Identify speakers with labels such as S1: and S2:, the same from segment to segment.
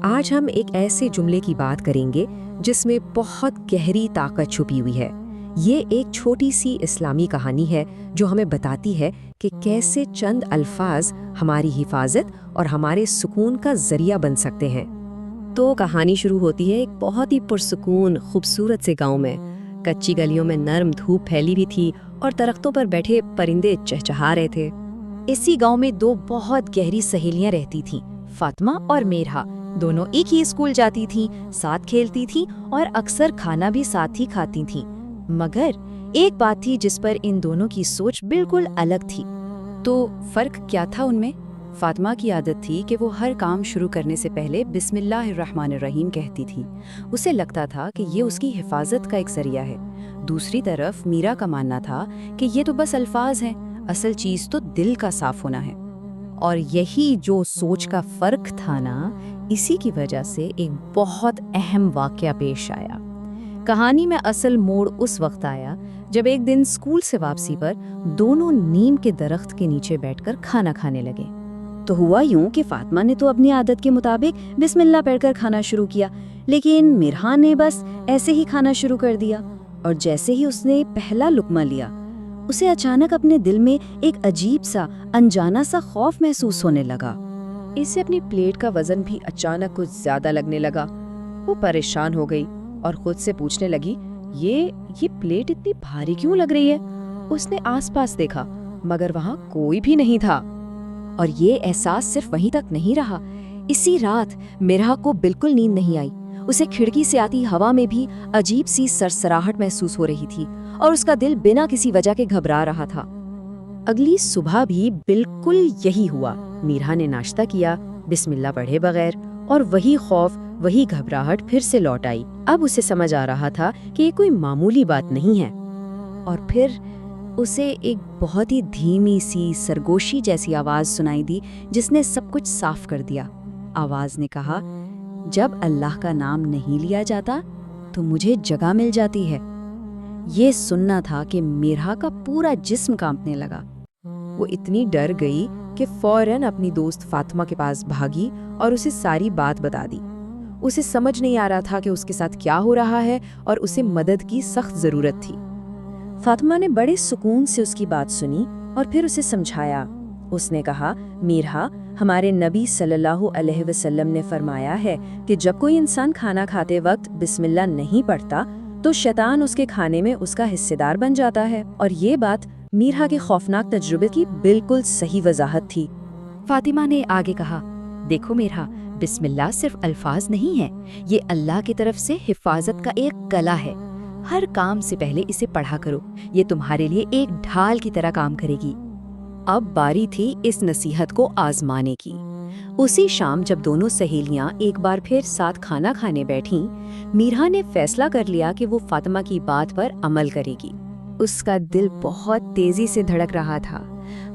S1: آج ہم ایک ایسے جملے کی بات کریں گے جس میں بہت گہری طاقت چھپی ہوئی ہے۔ یہ ایک چھوٹی سی اسلامی کہانی ہے جو ہمیں بتاتی ہے کہ کیسے چند الفاظ ہماری حفاظت اور ہمارے سکون کا ذریعہ بن سکتے ہیں۔ تو کہانی شروع ہوتی ہے ایک بہت ہی پرسکون خوبصورت سے گاؤں میں۔ کچی گلیوں میں نرم دھوپ پھیلی بھی تھی اور درختوں پر بیٹھے پرندے چہچہا رہے تھے۔
S2: اسی گاؤں میں دو بہت گہری سہیلیاں رہتی تھیں، فاطمہ اور میرہا۔ دونوں ایک ہی اسکول جاتی تھیں، ساتھ کھیلتی تھیں اور اکثر کھانا بھی ساتھ ہی کھاتی تھیں۔ مگر ایک بات تھی جس پر ان دونوں کی سوچ بالکل الگ تھی۔ تو فرق کیا تھا ان میں؟ فاطمہ کی عادت تھی کہ وہ ہر کام شروع کرنے سے پہلے بسم اللہ الرحمن الرحیم کہتی تھی۔ اسے لگتا تھا کہ یہ اس کی حفاظت کا ایک ذریعہ ہے۔ دوسری طرف میرا کا ماننا تھا کہ یہ تو بس الفاظ ہیں، اصل چیز تو دل کا صاف ہونا ہے۔ اور یہی جو سوچ کا فرق تھا نا، اسی کی وجہ سے ایک بہت اہم واقعہ پیش آیا۔ کہانی میں اصل موڑ اس وقت آیا جب ایک دن اسکول سے واپسی پر دونوں نیم کے درخت کے نیچے بیٹھ کر کھانا کھانے لگے۔ تو ہوا یوں کہ فاطمہ نے تو اپنی عادت کے مطابق بسم اللہ پڑھ کر کھانا شروع کیا، لیکن میرہا نے بس ایسے ہی کھانا شروع کر دیا۔ اور جیسے ہی اس نے پہلا لقمہ لیا، اسے اچانک اپنے دل میں ایک عجیب سا انجانا سا خوف محسوس ہونے لگا۔
S1: اسے اپنی پلیٹ کا وزن بھی اچانک کچھ زیادہ لگنے لگا۔ وہ پریشان ہو گئی اور خود سے پوچھنے لگی، یہ پلیٹ اتنی بھاری کیوں لگ رہی ہے؟ اس نے آس پاس دیکھا مگر وہاں کوئی بھی نہیں تھا۔ اور یہ احساس صرف وہیں تک نہیں رہا۔ اسی رات میرہا کو بالکل نیند نہیں آئی۔ اسے کھڑکی سے آتی ہوا میں بھی عجیب سی سرسراہٹ محسوس ہو رہی تھی اور اس کا دل بنا کسی وجہ کے گھبرا رہا تھا۔ اگلی صبح بھی بالکل یہی ہوا۔ میرہا نے ناشتہ کیا بسم اللہ پڑھے بغیر، اور وہی خوف، وہی گھبراہٹ پھر سے لوٹ آئی۔ اب اسے سمجھ آ رہا تھا کہ یہ کوئی معمولی بات نہیں ہے۔ اور پھر اسے ایک بہت ہی دھیمی سی سرگوشی جیسی آواز سنائی دی جس نے سب کچھ صاف کر دیا۔ آواز نے کہا، جب اللہ کا نام نہیں لیا جاتا تو مجھے جگہ مل جاتی ہے۔ یہ سننا تھا کہ میرہا کا پورا جسم کانپنے لگا۔ وہ اتنی ڈر گئی کہ فوراً اپنی دوست فاطمہ کے پاس بھاگی اور اسے ساری بات بتا دی۔ اسے سمجھ نہیں آ رہا تھا کہ اس کے ساتھ کیا ہو رہا ہے اور اسے مدد کی سخت ضرورت تھی۔ فاطمہ نے بڑے سکون سے اس کی بات سنی اور پھر اسے سمجھایا۔ اس نے کہا، میرہا، ہمارے نبی صلی اللہ علیہ وسلم نے فرمایا ہے کہ جب کوئی انسان کھانا کھاتے وقت بسم اللہ نہیں پڑھتا تو شیطان اس کے کھانے میں اس کا حصے دار بن جاتا ہے۔ اور یہ بات میرہا کے خوفناک تجربے کی بالکل صحیح وضاحت تھی۔
S2: فاطمہ نے آگے کہا، دیکھو میرہا، بسم اللہ صرف الفاظ نہیں ہے، یہ اللہ کی طرف سے حفاظت کا ایک کلا ہے۔ ہر کام سے پہلے اسے پڑھا کرو، یہ تمہارے لیے ایک ڈھال کی طرح کام کرے گی۔ اب باری تھی اس نصیحت کو آزمانے کی۔ اسی شام جب دونوں سہیلیاں ایک بار پھر ساتھ کھانا کھانے بیٹھیں، میرہا نے فیصلہ کر لیا کہ وہ فاطمہ کی بات پر عمل کرے گی۔ اس کا دل بہت تیزی سے دھڑک رہا تھا۔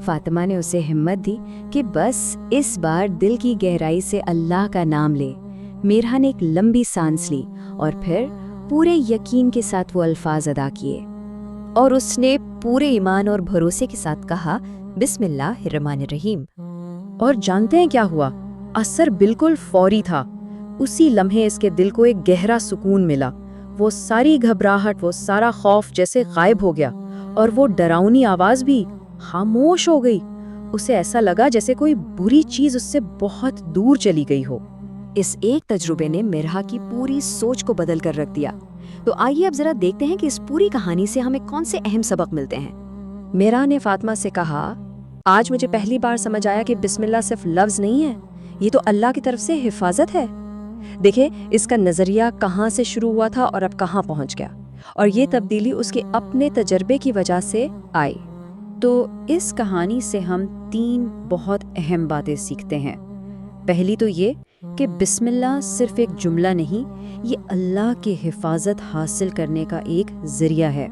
S2: فاطمہ نے اسے ہمت دی کہ بس اس بار دل کی گہرائی سے اللہ کا نام لے۔ میرہا نے ایک لمبی سانس لی اور پھر پورے یقین کے ساتھ وہ الفاظ ادا کیے، اور اس نے پورے ایمان اور بھروسے کے ساتھ کہا، بسم اللہ الرحمن الرحیم۔
S1: اور جانتے ہیں کیا ہوا؟ اثر بالکل فوری تھا۔ اسی لمحے اس کے دل کو ایک گہرا سکون ملا۔ وہ ساری گھبراہٹ، وہ سارا خوف جیسے غائب ہو گیا، اور وہ ڈراؤنی آواز بھی خاموش ہو گئی۔ اسے ایسا لگا جیسے کوئی بری چیز اس سے بہت دور چلی گئی ہو۔
S2: اس ایک تجربے نے میرہا کی پوری سوچ کو بدل کر رکھ دیا۔ تو آئیے اب ذرا دیکھتے ہیں کہ اس پوری کہانی سے ہمیں کون سے اہم سبق ملتے ہیں۔
S1: میرہا نے فاطمہ سے کہا، آج مجھے پہلی بار سمجھ آیا کہ بسم اللہ صرف لفظ نہیں ہے، یہ تو اللہ کی طرف سے حفاظت ہے۔ دیکھیں اس کا نظریہ کہاں سے شروع ہوا تھا اور اب کہاں پہنچ گیا، اور یہ تبدیلی اس کے اپنے تجربے کی وجہ سے آئی۔
S2: تو اس کہانی سے ہم 3 بہت اہم باتیں سیکھتے ہیں۔ پہلی تو یہ کہ بسم اللہ صرف ایک جملہ نہیں، یہ اللہ کی حفاظت حاصل کرنے کا ایک ذریعہ ہے۔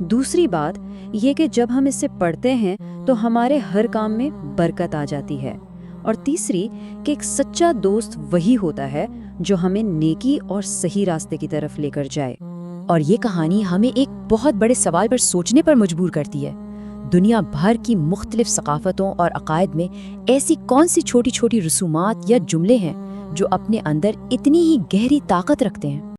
S2: دوسری بات یہ کہ جب ہم اسے پڑھتے ہیں تو ہمارے ہر کام میں برکت آ جاتی ہے۔ اور تیسری کہ ایک سچا دوست وہی ہوتا ہے جو ہمیں نیکی اور صحیح راستے کی طرف لے کر جائے۔
S3: اور یہ کہانی ہمیں ایک بہت بڑے سوال پر سوچنے پر مجبور کرتی ہے۔ دنیا بھر کی مختلف ثقافتوں اور عقائد میں ایسی کون سی چھوٹی چھوٹی رسومات یا جملے ہیں جو اپنے اندر اتنی ہی گہری طاقت رکھتے ہیں۔